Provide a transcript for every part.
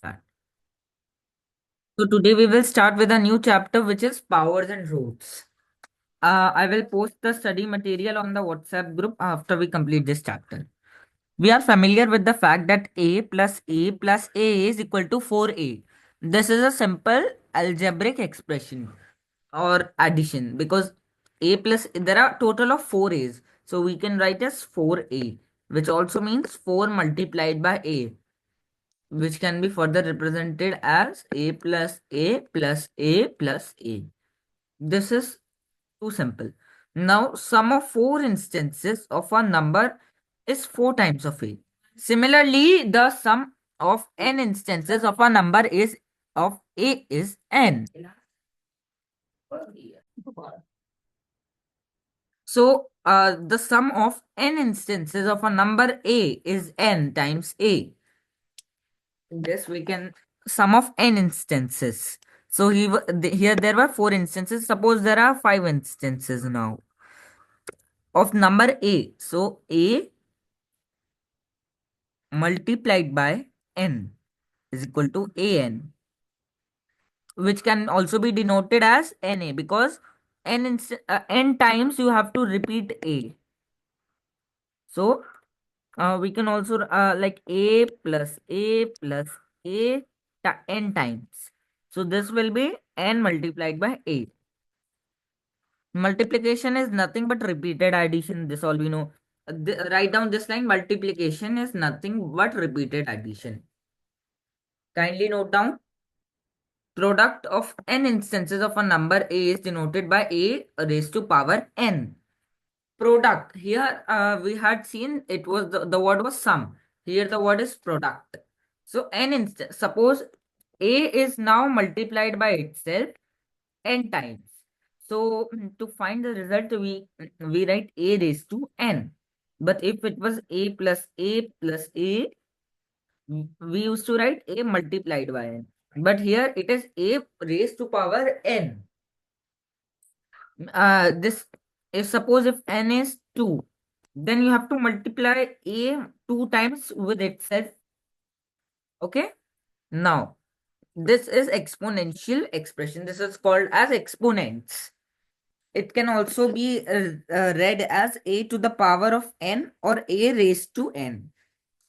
Start. So today we will start with a new chapter which is powers and roots. I will post the study material on the WhatsApp group after we complete this chapter. We are familiar with the fact that a plus a plus a is equal to 4a. This is a simple algebraic expression or addition because a plus there are total of 4 a's. So we can write as 4a, which also means 4 multiplied by a, which can be further represented as a plus a plus a plus a. This is too simple. Now, sum of four instances of a number is 4 times of a. Similarly, the sum of n instances of a number is of a is n. So, the sum of n instances of a number a is n times a. This we can sum of n instances. So here there were 4 instances. Suppose there are 5 instances now of number a. So a multiplied by n is equal to an, which can also be denoted as na because n times you have to repeat a. So we can also like a plus a plus a n times. So this will be n multiplied by a. Multiplication is nothing but repeated addition. This all we know. Write down this line. Multiplication is nothing but repeated addition. Kindly note down. Product of n instances of a number a is denoted by a raised to power n. Product. Here we had seen it was the word was sum. Here the word is product. So n instance. Suppose a is now multiplied by itself n times. So to find the result, we write a raised to n. But if it was a plus a plus a, we used to write a multiplied by n. But here it is a raised to power n. This if suppose if n is 2, then you have to multiply a 2 times with itself. Okay. Now this is exponential expression. This is called as exponents. It can also be read as a to the power of n or a raised to n.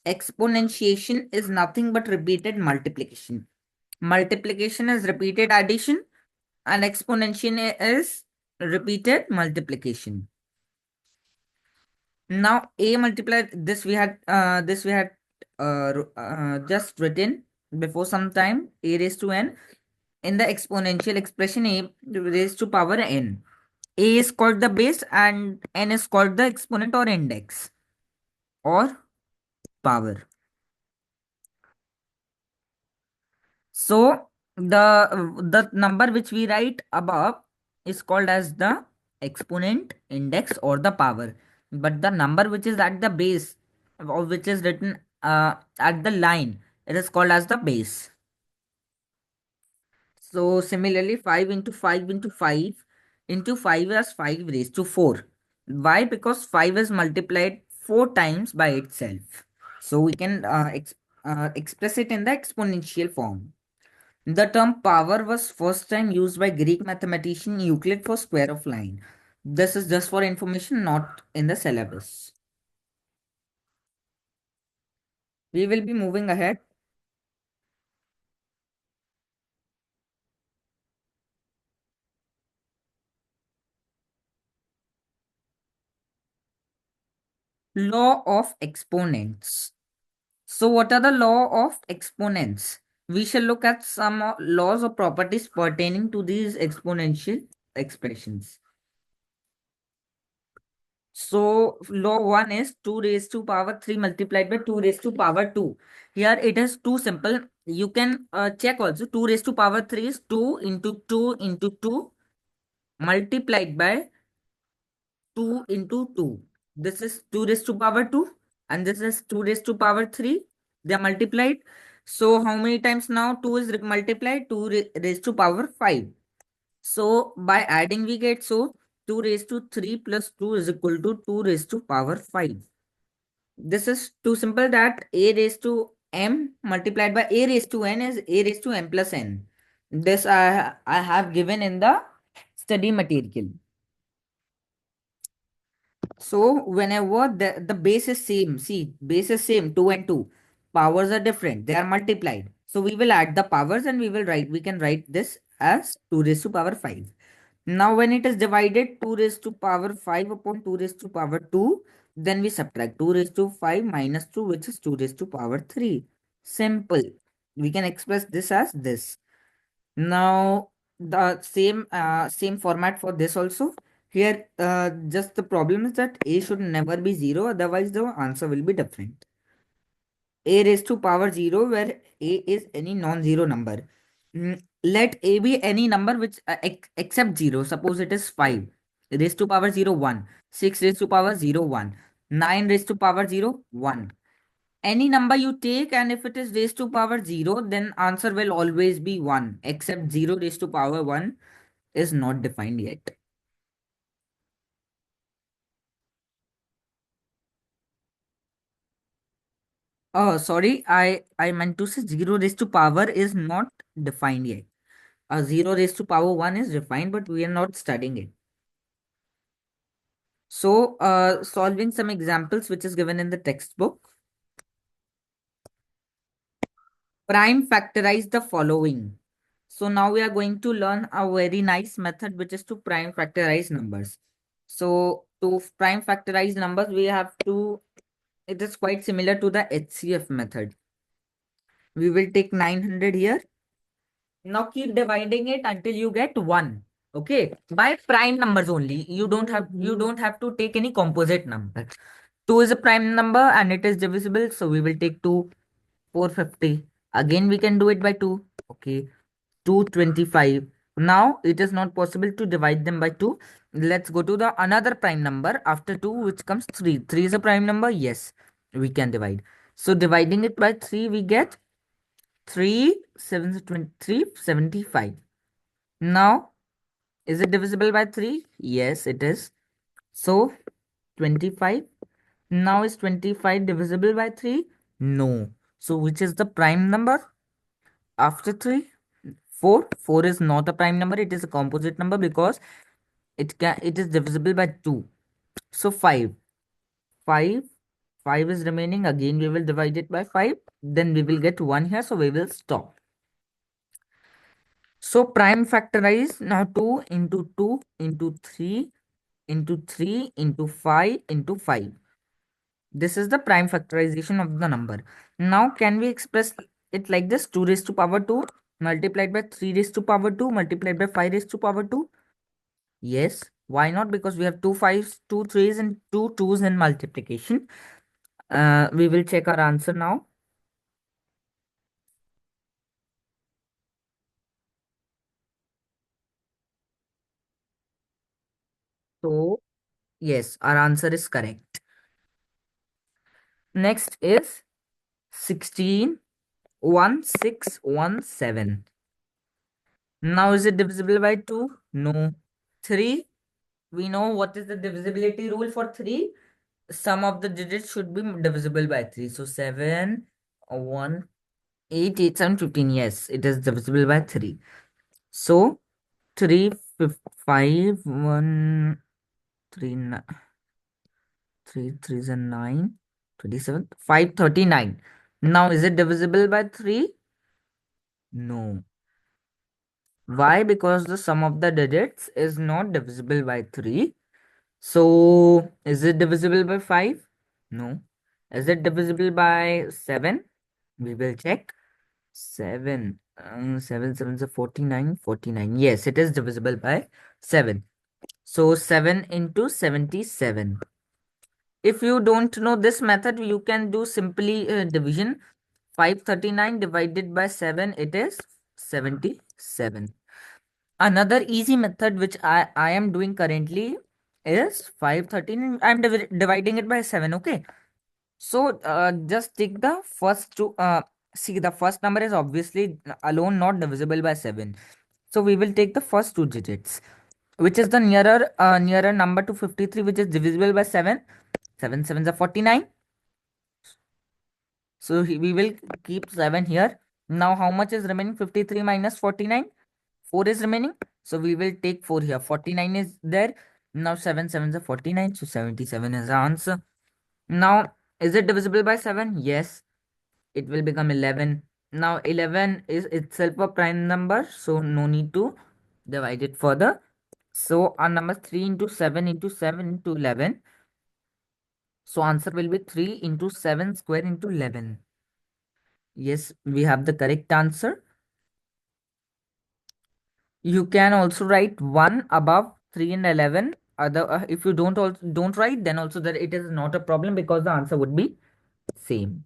Exponentiation is nothing but repeated multiplication. Multiplication is repeated addition, and exponentiation is repeated multiplication. Now a multiplied this we had just written before some time a raised to n. In the exponential expression a raised to power n. A is called the base and n is called the exponent or index or power. So the number which we write above is called as the exponent, index or the power. But the number which is at the base or which is written at the line, it is called as the base. So similarly 5 into 5 into 5 into 5 is 5 raised to 4. Why? Because 5 is multiplied 4 times by itself. So we can express it in the exponential form. The term power was first time used by Greek mathematician Euclid for square of line. This is just for information, not in the syllabus. We will be moving ahead. Law of exponents. So what are the law of exponents? We shall look at some laws or properties pertaining to these exponential expressions. So law 1 is 2 raised to power 3 multiplied by 2 raised to power 2. Here it is too simple. You can check also 2 raised to power 3 is 2 into 2 into 2 multiplied by 2 into 2. This is 2 raised to power 2 and this is 2 raised to power 3. They are multiplied. So how many times now 2 is multiplied? 2 raised to power 5. So by adding we get 2 raised to 3 plus 2 is equal to 2 raised to power 5. This is too simple that a raised to m multiplied by a raised to n is a raised to m plus n. This I have given in the study material. So whenever the base is same, see, base is same, 2 and 2. Powers are different, they are multiplied. So we will add the powers and we can write this as 2 raised to power 5. Now when it is divided 2 raised to power 5 upon 2 raised to power 2, then we subtract 2 raised to 5 minus 2, which is 2 raised to power 3. Simple. We can express this as this. Now the same format for this also. Here just the problem is that a should never be 0, otherwise the answer will be different. A raised to power 0 where a is any non-zero number. Let a be any number which except 0. Suppose it is 5 raised to power 0 1, 6 raised to power 0 1, 9 raised to power 0 1. Any number you take, and if it is raised to power 0, then answer will always be 1, except 0 raised to power 1 is not defined yet. Oh, sorry, I meant to say 0 raised to power is not defined yet. 0 raised to power 1 is defined, but we are not studying it. So, solving some examples which is given in the textbook. Prime factorize the following. So now we are going to learn a very nice method which is to prime factorize numbers. So to prime factorize numbers, we have to, it is quite similar to the HCF method. We will take 900 here. Now keep dividing it until you get 1. Okay, by prime numbers only. You don't have to take any composite number. 2 is a prime number and it is divisible, so we will take 2. 450. Again we can do it by 2. Okay, 225. Now it is not possible to divide them by 2. Let's go to the another prime number after 2, which comes 3. 3 is a prime number. Yes, we can divide. So dividing it by 3, we get 3 7 23 75. Now is it divisible by 3? Yes, it is. So 25. Now is 25 divisible by 3? No. So which is the prime number after 3? 4. 4 is not a prime number, it is a composite number because it is divisible by 2. So 5. 5. 5 is remaining. Again, we will divide it by 5. Then we will get 1 here. So we will stop. So prime factorize now 2 into 2 into 3 into 3 into 5 into 5. This is the prime factorization of the number. Now can we express it like this? 2 raised to power 2 multiplied by 3 raised to power 2 multiplied by 5 raised to power 2. Yes, why not? Because we have two fives, two threes, and two twos in multiplication. We will check our answer now. So, yes, our answer is correct. Next is 16 1617. Now, is it divisible by 2? No. 3, we know what is the divisibility rule for 3. Sum of the digits should be divisible by 3. So, 7, 1, 8, 8, 7, 15. Yes, it is divisible by 3. So, 3, 5, 1, 3, 3, 3 is a 9, 27, 5, 39. Now, is it divisible by 3? No. Why? Because the sum of the digits is not divisible by 3. So, is it divisible by 5? No. Is it divisible by 7? We will check. 7. 7, 7 is a 49, 49. Yes, it is divisible by 7. So 7 into 77. If you don't know this method, you can do simply division. 539 divided by 7, it is 77. Another easy method which I am doing currently is 513. I am dividing it by 7. Okay. So just take the first two. See, the first number is obviously alone not divisible by 7. So we will take the first two digits, which is the nearer number to 53, which is divisible by 7. 7 7s are 49. So we will keep 7 here. Now how much is remaining? 53 minus 49. 4 is remaining. So we will take 4 here. 49 is there. Now 7 7 is 49. So 77 is the answer. Now is it divisible by 7? Yes. It will become 11. Now 11 is itself a prime number. So no need to divide it further. So our number 3 into 7 into 7 into 11. So answer will be 3 into 7 square into 11. Yes, we have the correct answer. You can also write 1 above 3 and 11. Other, if you don't write, then also that it is not a problem because the answer would be same.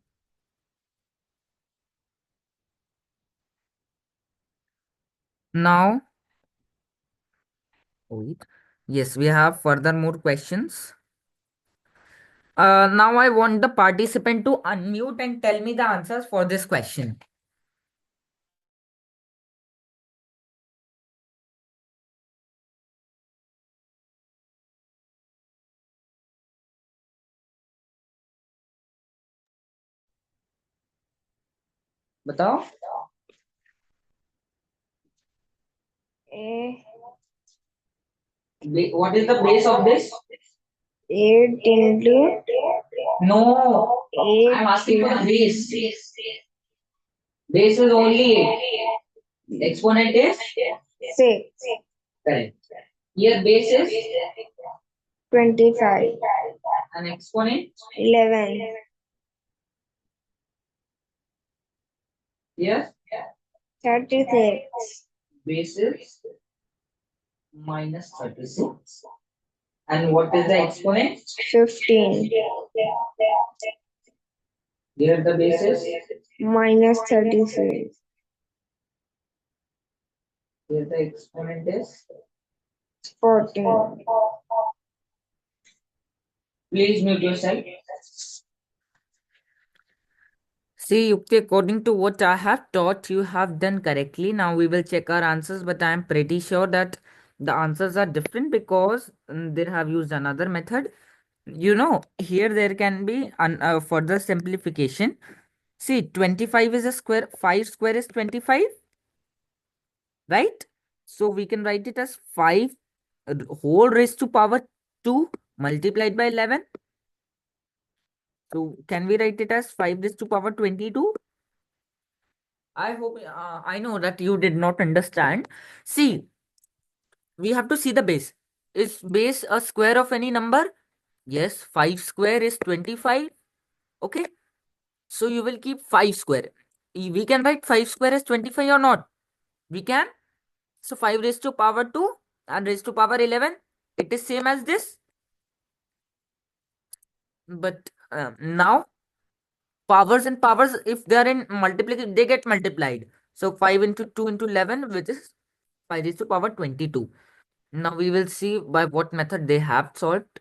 Now, wait. Yes, we have further more questions. Now I want the participant to unmute and tell me the answers for this question. बताओ. A What is the base of this? 8 into No, 8 I'm asking for the base. Base is only 8. Exponent is 6, correct. Here base is 25, an exponent. 11, Here 36, base is minus 36. And what is the exponent? 15, Here the base is minus 36, here the exponent is 14. please mute yourself. See, Yukti, according to what I have taught, you have done correctly. Now we will check our answers, but I am pretty sure that the answers are different because they have used another method. You know, here there can be further simplification. See, 25 is a square, 5 square is 25, right? So we can write it as 5 whole raised to power 2 multiplied by 11. So can we write it as 5 raised to power 22? I hope I know that you did not understand. See, we have to see the base. Is base a square of any number? Yes, 5 square is 25. Okay. So you will keep 5 square. We can write 5 square as 25 or not? We can. So 5 raised to power 2 and raised to power 11. It is same as this. But now powers and powers, if they are in multiplication, they get multiplied. So 5 into 2 into 11, which is 5 raised to power 22. Now we will see by what method they have solved.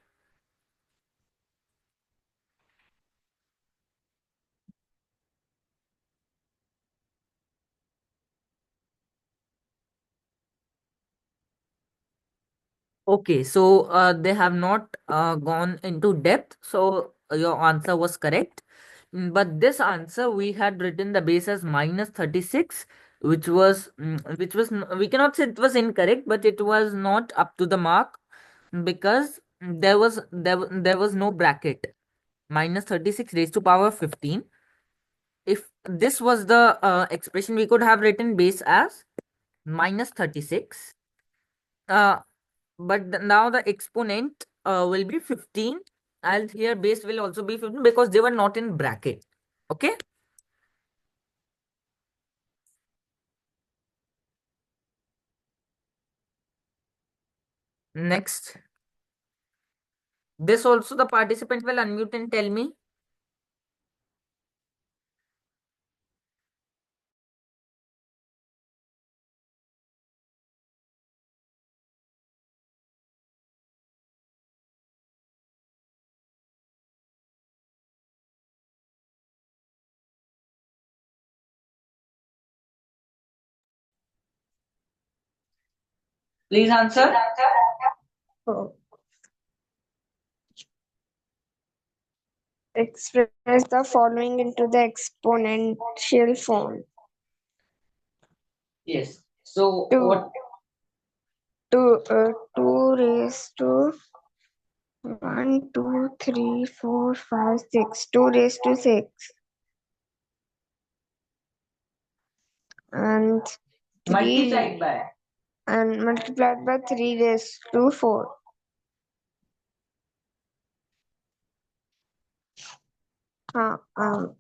Okay, so they have not gone into depth, so your answer was correct. But this answer we had written the base as minus 36, we cannot say it was incorrect, but it was not up to the mark because there was no bracket. Minus 36 raised to power 15. If this was the expression, we could have written base as minus 36. Uh, but now the exponent will be 15, and here base will also be 15 because they were not in bracket. Okay. Next, this also the participant will unmute and tell me. Please answer. Oh, Express the following into the exponential form. Yes. So Two, what? two raised to 1, 2, 3, 4, 5, 6. 2 raised to 6. And 3 Multiplied by. and multiplied by 3 raised to 4. Uh, um,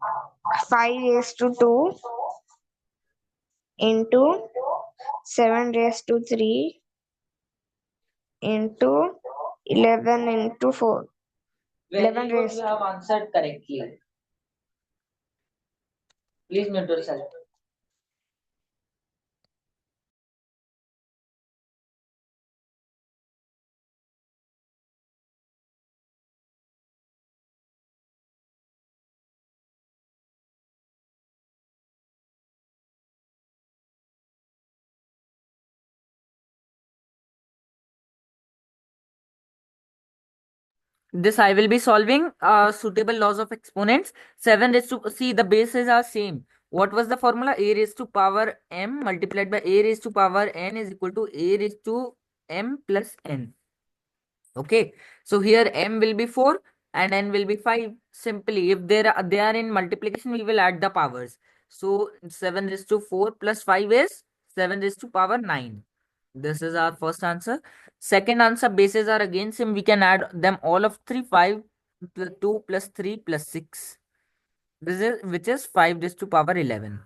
5 raised to 2 into 7 raised to 3 into 11 into 4. Very 11 good. raised You to. have answered correctly. Please mute yourself. This I will be solving suitable laws of exponents. 7 raised to, see, the bases are same. What was the formula? A raised to power m multiplied by a raised to power n is equal to a raised to m plus n. Okay, so here m will be 4 and n will be 5. Simply, if they are in multiplication, we will add the powers. So 7 raised to 4 plus 5 is 7 raised to power 9. This is our first answer. Second answer, bases are again same. We can add them all of 3, 5 plus 2 plus 3 plus 6. This is, which is 5 raised to power 11.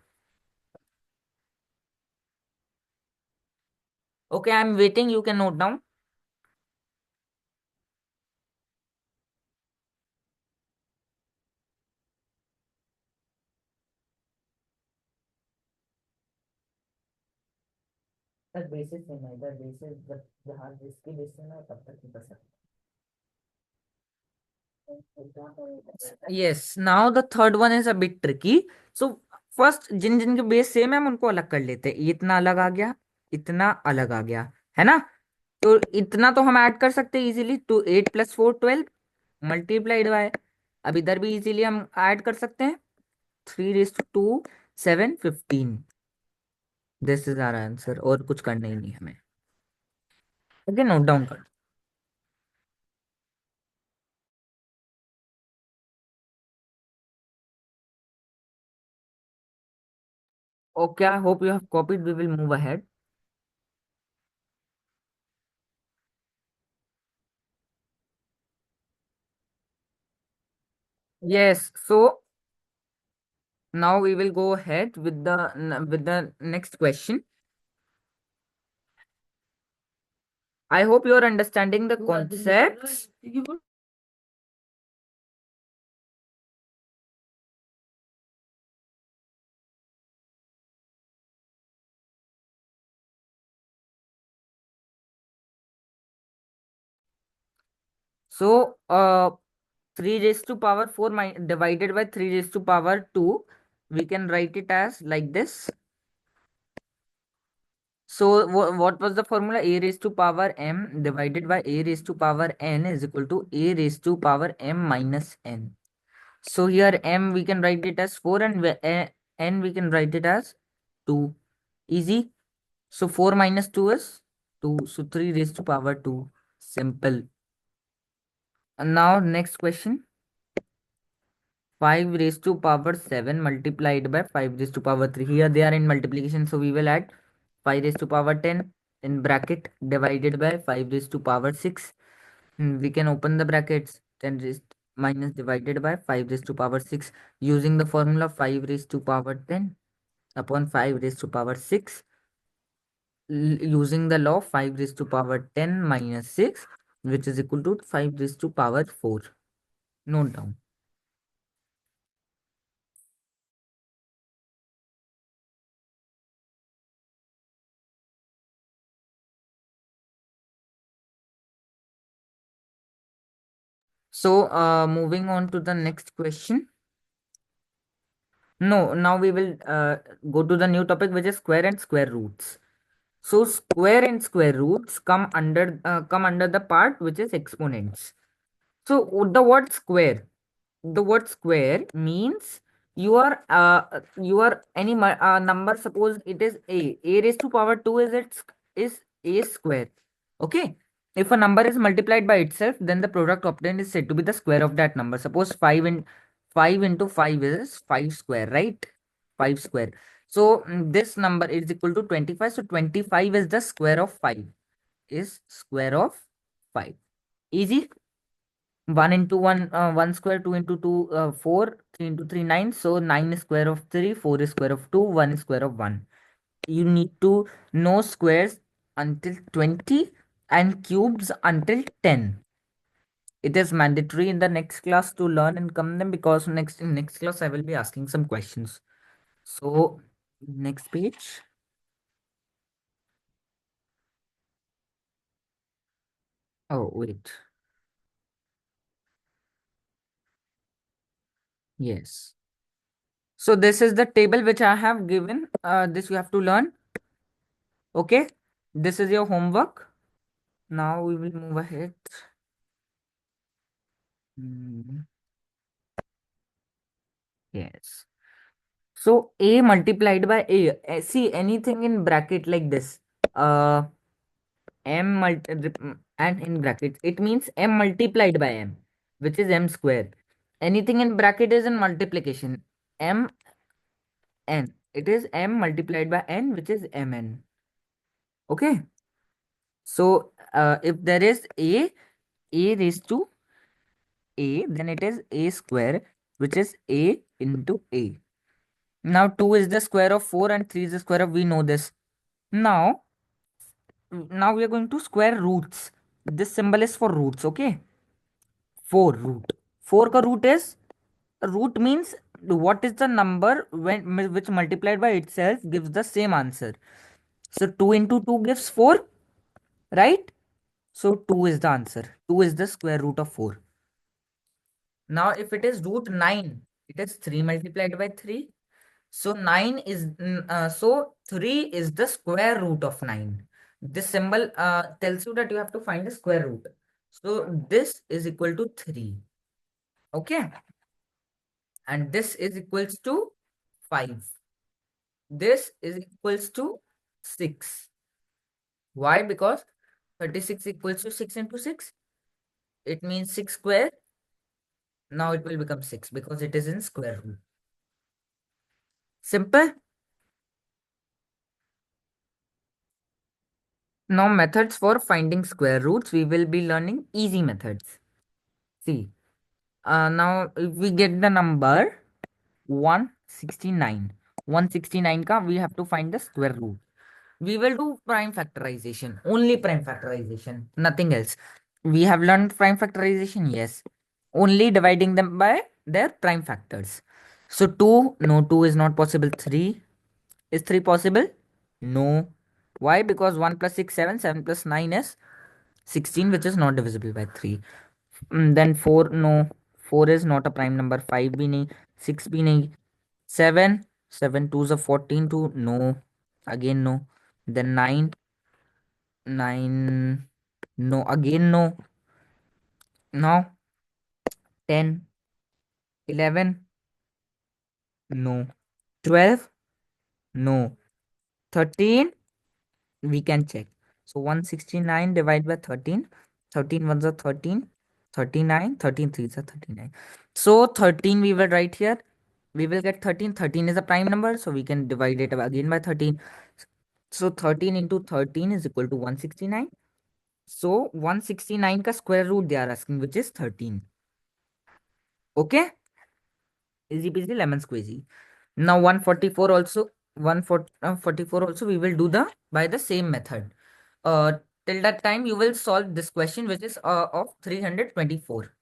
Okay, I'm waiting. You can note down. Sir basis same है इधर basis जहाँ जिसकी basis है तब तक नहीं कर सकते. Yes, now the third one is a bit tricky. So first जिन जिन के बेस सेम है हम उनको अलग कर लेते हैं. ये इतना अलग आ गया, इतना अलग आ गया, है ना. तो इतना तो हम ऐड कर सकते हैं easily. To 8 plus 4 12 multiplied by. अब इधर भी इजीली हम ऐड कर सकते हैं. 3 raise to 2 7 15. This is our answer. और कुछ करना ही नहीं हमें. ओके, नोट डाउन कर. Okay, I hope you have copied. We will move ahead. Yes, so now we will go ahead with the next question. I hope you are understanding the concepts. So, 3 raised to power 4 divided by 3 raised to power 2, we can write it as like this. So, what was the formula? A raised to power m divided by a raised to power n is equal to a raised to power m minus n. So, here m we can write it as 4 and n we can write it as 2. Easy. So 4 minus 2 is 2. So 3 raised to power 2. Simple. And now next question. 5 raised to power 7 multiplied by 5 raised to power 3. Here they are in multiplication. So we will add 5 raised to power 10 in bracket divided by 5 raised to power 6. We can open the brackets. 10 raised minus divided by 5 raised to power 6 using the formula 5 raised to power 10 upon 5 raised to power 6. Using the law 5 raised to power 10 minus 6, which is equal to 5 raised to power 4. Note down. So, moving on to the next question. No, now we will go to the new topic, which is square and square roots. So, square and square roots come under the part which is exponents. So, the word square. the word square means you are any number. Suppose it is a raised to power 2 is a square. Okay, if a number is multiplied by itself, then the product obtained is said to be the square of that number. Suppose 5 into 5 is 5 square, right? 5 square. So this number is equal to 25. So 25 is the square of 5, is square of 5. Easy. 1 into 1, 1 square, 2 into 2, 4, 3 into 3, 9. So 9 is square of 3, 4 is square of 2, 1 is square of 1. You need to know squares until 20 and cubes until 10. It is mandatory in the next class to learn and come them, because in next class I will be asking some questions. So next page. Oh, wait. Yes. So this is the table which I have given. This you have to learn. Okay. This is your homework. Now we will move ahead. Mm, yes. So A multiplied by A. See anything in bracket like this. Uh, and in brackets it means M multiplied by M, which is M square. Anything in bracket is in multiplication. M N. It is M multiplied by N, which is Mn. Okay. So if there is A raised to A, then it is A square, which is A into A. Now 2 is the square of 4 and 3 is the square of, we know this. Now, now we are going to square roots. This symbol is for roots, okay? 4 root. 4 ka root means what is the number which multiplied by itself gives the same answer. So 2 into 2 gives 4, right? So 2 is the answer. 2 is the square root of 4. Now if it is root 9, it is 3 multiplied by 3. So 9 is so 3 is the square root of 9. This symbol tells you that you have to find the square root. So this is equal to 3. Okay. And this is equals to 5. This is equals to 6. Why? Because 36 equals to 6 into 6. It means 6 square. Now it will become 6 because it is in square root. Simple. Now methods for finding square roots. We will be learning easy methods. See, now if we get the number 169, 169 ka we have to find the square root. We will do prime factorization, only prime factorization, nothing else. We have learned prime factorization, yes, only dividing them by their prime factors. So 2, no, 2 is not possible. 3, is 3 possible? No. Why? Because 1 plus 6, 7, 7 plus 9 is 16, which is not divisible by 3. Then 4, no. 4 is not a prime number. 5 भी नहीं, 6 भी नहीं. 7, 7 2s are 14, 2, no. Again no. Then 9, 9, no. Again no. Now 10, 11, no. 12, no. 13, we can check. So 169 divided by 13. 13 ones are 13. 39. 13 threes are 39. So 13 we will write here. We will get 13. 13 is a prime number. So we can divide it again by 13. So 13 into 13 is equal to 169. So 169 ka square root they are asking, which is 13. Okay. Easy peasy lemon squeezy. Now 144 also. 144 also we will do the by the same method. Till that time you will solve this question, which is of 324.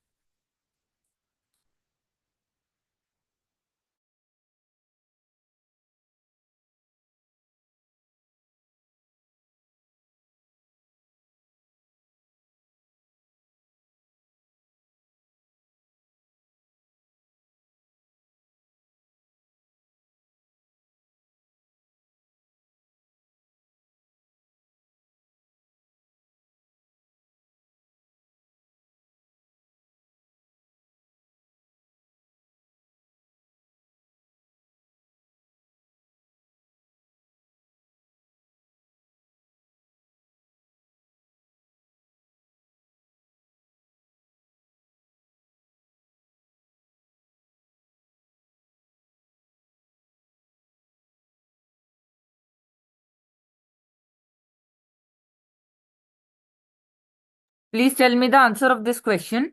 Please tell me the answer of this question.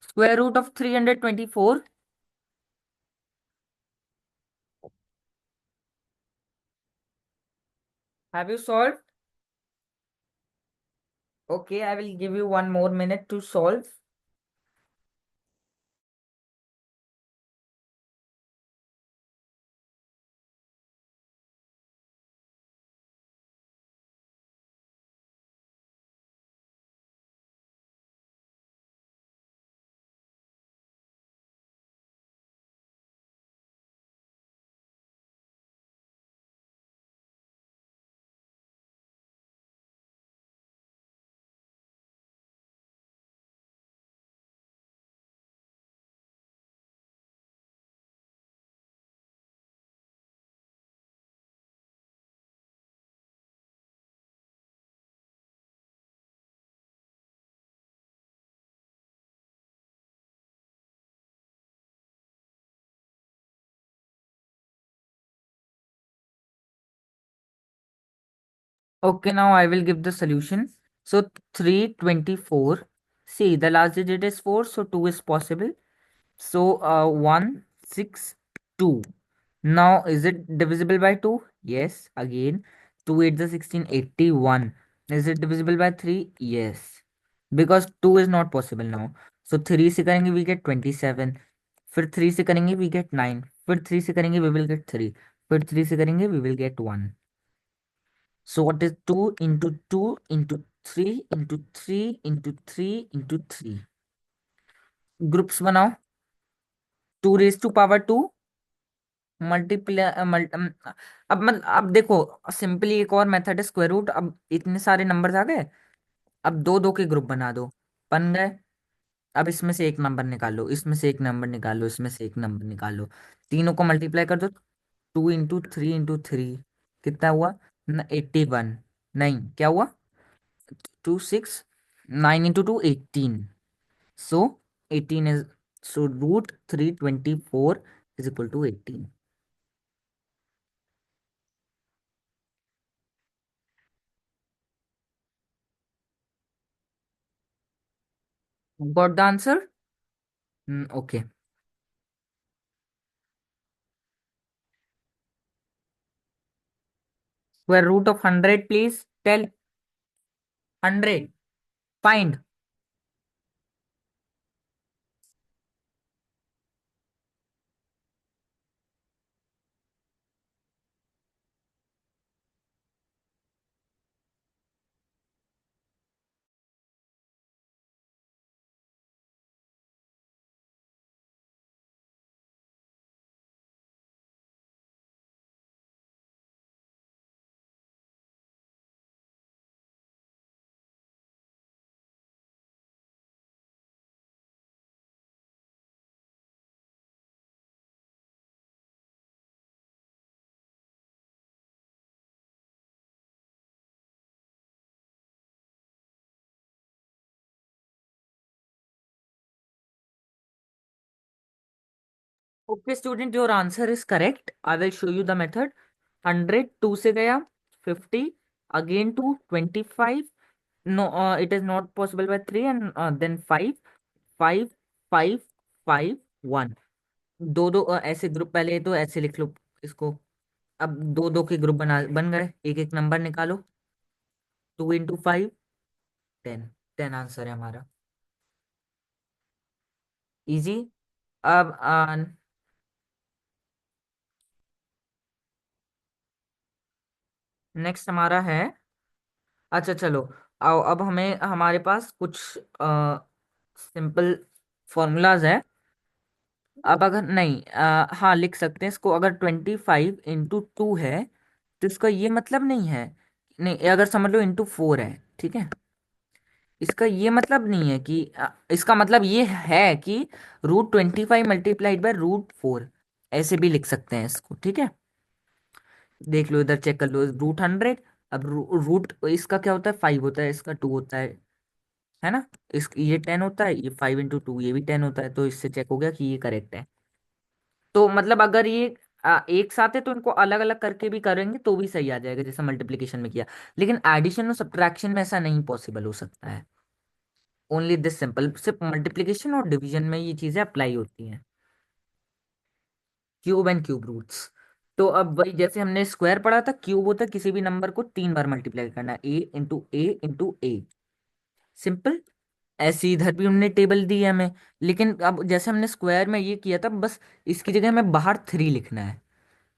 Square root of 324. Have you solved? Okay, I will give you 1 more minute to solve. Okay, now I will give the solution. So 324. See, the last digit is 4, so 2 is possible. So 162. Now is it divisible by 2? Yes. Again, 2 8 the 16, 81. Is it divisible by 3? Yes. Because 2 is not possible now. So 3 से करेंगे we get 27. फिर 3 से करेंगे we get 9. फिर 3 से करेंगे we will get 3. फिर 3 से करेंगे we will get 1. So what is 2 into 2 into 3 into 3 into 3 into 3? Groups बनाओ. 2 raised to power 2 मल्टीप्लाई अब देखो, सिंपली एक और मेथड है स्क्वायर रूट. अब इतने सारे नंबर्स आ गए. अब दो दो के ग्रुप बना दो. बन गए. अब इसमें से एक नंबर निकालो, इसमें से एक नंबर निकालो, इसमें से एक नंबर निकालो. तीनों को मल्टीप्लाई कर दो. 2 इंटू 3 इंटू 3 कितना हुआ? 81. नहीं, क्या हुआ? 6 9 into 2 18. So 18 is, so root 324 is equal to 18. Got the answer? Okay. Square root of 100, please tell. 100. Find. Okay, student, your answer is correct. I will show you the method. 100 2 से गया. 50 again to 25. No, it is not possible by 3, and then 5 5 5 5 1. दो दो ऐसे group, पहले तो ऐसे लिख लो इसको. अब दो दो के ग्रुप बन गए. एक एक नंबर निकालो. 2 इंटू 5 10. 10 आंसर है हमारा. इजी. अब नेक्स्ट हमारा है. अच्छा चलो. आओ, अब हमें हमारे पास कुछ सिंपल फॉर्मूलाज है. अब अगर नहीं, हाँ लिख सकते हैं इसको. अगर 25 इंटू 2 है तो इसका ये मतलब नहीं है. नहीं, अगर समझ लो इंटू 4 है, ठीक है. इसका ये मतलब नहीं है कि इसका मतलब ये है कि √25 × ऐसे भी लिख सकते हैं इसको, ठीक है. देख लो, इधर चेक कर लो. √100. अब रूट इसका क्या होता है? 5 होता है, इसका 2 होता है ना. इस ये 10 होता है, ये 5 इंटू 2 ये भी 10 होता है. तो इससे चेक हो गया कि ये करेक्ट है. तो मतलब अगर ये एक साथ है तो इनको अलग अलग करके भी करेंगे तो भी सही आ जाएगा, जैसे मल्टीप्लिकेशन में किया। लेकिन एडिशन और सब्ट्रैक्शन में ऐसा नहीं पॉसिबल हो सकता है। ओनली दिस सिंपल, सिर्फ मल्टीप्लिकेशन और डिवीजन में ये चीजें अप्लाई होती हैं। Cube and cube roots. तो अब वही जैसे हमने स्क्वायर पढ़ा था, क्यूब होता है किसी भी नंबर को 3 बार मल्टीप्लाई करना, ए इंटू ए। सिंपल। ऐसे इधर भी उन्होंने टेबल दी है हमें। लेकिन अब जैसे हमने स्क्वायर में ये किया था, बस इसकी जगह हमें बाहर 3 लिखना है।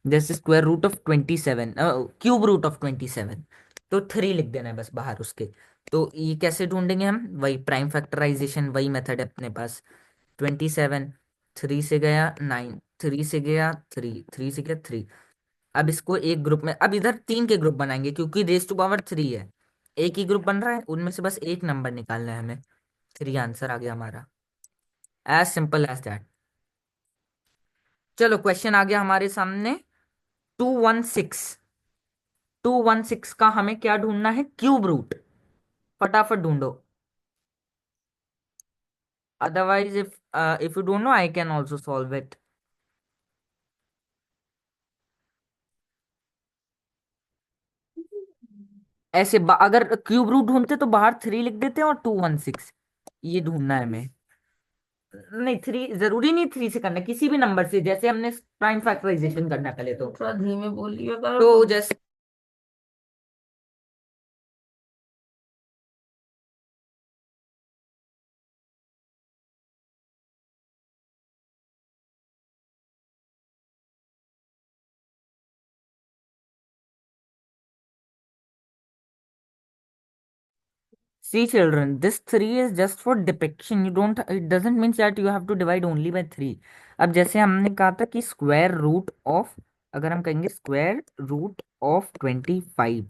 जैसे square root of 27, cube root of 27, तो 3 लिख देना है बस बाहर उसके। तो ये कैसे ढूंढेंगे हम? वही प्राइम फैक्टराइजेशन, वही मेथड है अपने पास। 27, 3 से गया 9, 3 से गया 3, 3 से गया 3। अब इसको एक ग्रुप में, अब इधर 3 के ग्रुप बनाएंगे क्योंकि रेस टू पावर 3 है। एक ही ग्रुप बन रहा है, उनमें से बस एक नंबर निकालना है हमें। 3 आंसर आ गया हमारा। As simple as that. चलो क्वेश्चन आ गया हमारे सामने। 216। 216 का हमें क्या ढूंढना है? Cube root. फटाफट ढूंढो। Otherwise if you don't know I can also solve it. ऐसे अगर क्यूब रूट ढूंढते तो बाहर 3 लिख देते हैं और 216। ये ढूंढना है हमें। नहीं, 3 जरूरी नहीं 3 से करना, किसी भी नंबर से, जैसे हमने प्राइम फैक्टराइजेशन करना है पहले तो थोड़ा धीमे बोलिएगा तो जैसे। See children, this 3 is just for depiction. You don't, it doesn't mean that you have to divide only by 3. अब जैसे हमने कहा था कि स्क्वायर रूट ऑफ, अगर हम कहेंगे स्क्वायर रूट ऑफ 25,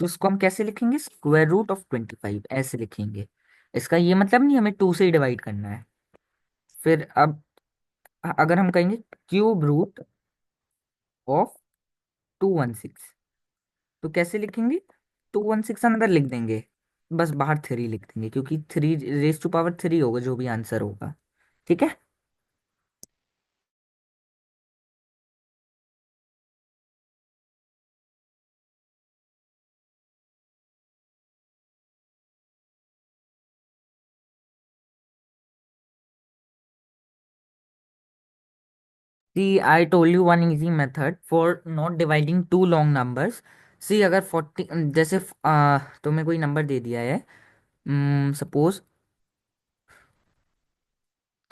तो इसको हम कैसे लिखेंगे? स्क्वायर रूट ऑफ 25 ऐसे लिखेंगे। इसका ये मतलब नहीं हमें 2 से ही डिवाइड करना है। फिर अब अगर हम कहेंगे क्यूब रूट ऑफ 216, तो कैसे लिखेंगे? 216 अंदर लिख देंगे, बस बाहर 3 लिख देंगे क्योंकि 3 रेज टू पावर 3 होगा जो भी आंसर होगा। ठीक है। See I told you one easy method for not dividing two long numbers. See अगर 40, जैसे तुम्हें कोई नंबर दे दिया है, सपोज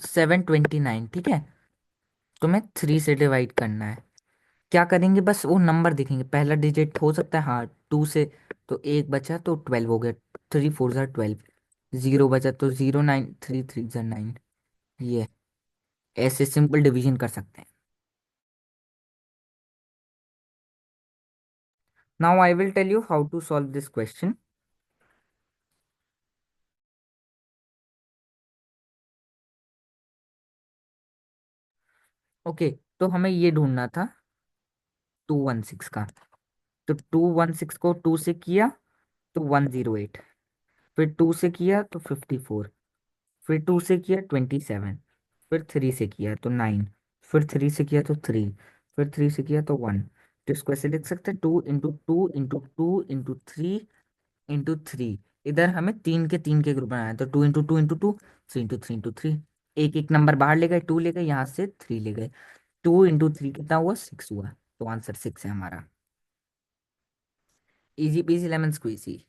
729, ठीक है। तुम्हें 3 से डिवाइड करना है। क्या करेंगे? बस वो नंबर देखेंगे, पहला डिजिट हो सकता है, हाँ 2 से, तो एक बचा तो 12 हो गया। 3 4 जार 12। जीरो बचा तो 0 9, 3 3 जार 9। ये ऐसे सिंपल डिवीजन कर सकते हैं। Now I will tell you how to solve this question. Okay, तो हमें ये ढूंढना था 216 का। तो 216 को 2 से किया तो 108, फिर 2 से किया तो 54, फिर 2 से किया 27, फिर 3 से किया तो 9, फिर 3 से किया तो 3, फिर 3 से किया तो 1। तो इसको ऐसे लिख सकते हैं, 2 इंटू 2 इंटू 2 इंटू 3 इंटू 3। इधर हमें 3 के ग्रुप बनाना है, तो 2 इंटू 2 इंटू 2, 3 इंटू 3 इंटू 3। एक एक नंबर बाहर ले गए, 2 ले गए, यहाँ से 3 ले गए। 2 इंटू 3 कितना हुआ? 6 हुआ। तो आंसर 6 है हमारा। Easy peasy lemon squeezy.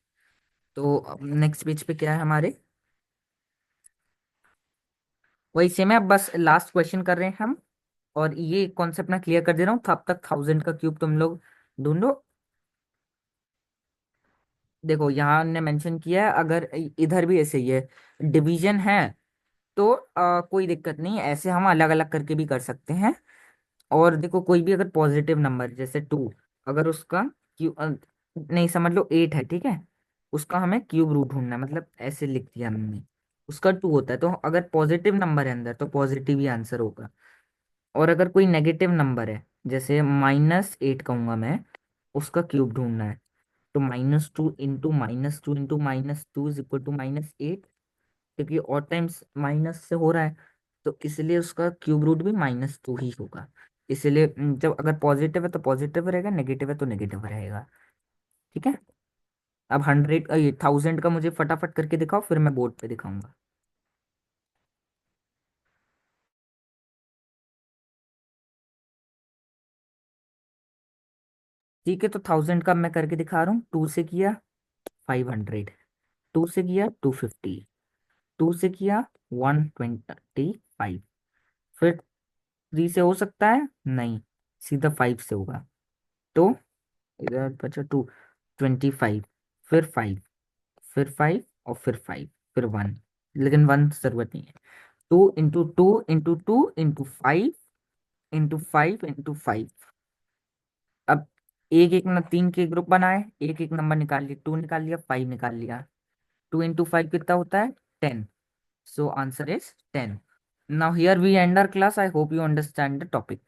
तो नेक्स्ट पेज पे क्या है हमारे? वही सेम है, बस लास्ट क्वेश्चन कर रहे हैं हम। और ये कॉन्सेप्ट मैं क्लियर कर दे रहा हूँ, तब तक 1000 का क्यूब तुम लोग ढूंढो। देखो यहाँ ने मेंशन किया है, अगर इधर भी ऐसे ही है, डिवीजन है, तो कोई दिक्कत नहीं है, ऐसे हम अलग अलग करके भी कर सकते हैं। और देखो कोई भी अगर पॉजिटिव नंबर जैसे 2, अगर उसका क्यू नहीं, समझ लो 8 है, ठीक है। उसका हमें क्यूब रूट ढूंढना है, मतलब ऐसे लिख दिया हमने। उसका 2 होता है, तो अगर पॉजिटिव नंबर है अंदर तो पॉजिटिव ही आंसर होगा। और अगर कोई नेगेटिव नंबर है, जैसे -8 कहूंगा मैं, उसका क्यूब ढूंढना है। तो -2 into -2 into -2 is equal to -8, क्योंकि और टाइम्स माइनस से हो रहा है, तो इसलिए उसका क्यूब रूट भी -2 ही होगा। इसीलिए जब अगर पॉजिटिव है तो पॉजिटिव रहेगा, नेगेटिव है तो नेगेटिव रहेगा। ठीक है। अब 100 ये 1000 का मुझे फटाफट करके दिखाओ, फिर मैं बोर्ड पे दिखाऊंगा। ठीक है, तो 1000 का मैं करके दिखा रहा हूँ। 2 से किया 500, 2 से किया 250, 2 से किया 125, फिर 3 से हो सकता है नहीं, सीधा 5 से होगा। तो इधर बचा 25, फिर 5, फिर 5 और फिर 5, फिर 1, लेकिन 1 जरूरत नहीं है। 2 into 2 into 2 into 5 into 5 into 5। अब एक एक न 3 के ग्रुप बनाए, एक एक नंबर निकाल लिया, 2 निकाल लिया, 5 निकाल लिया। 2 इंटू 5 कितना होता है? 10। So answer is 10। Now here we end our class. I hope you understand the topic.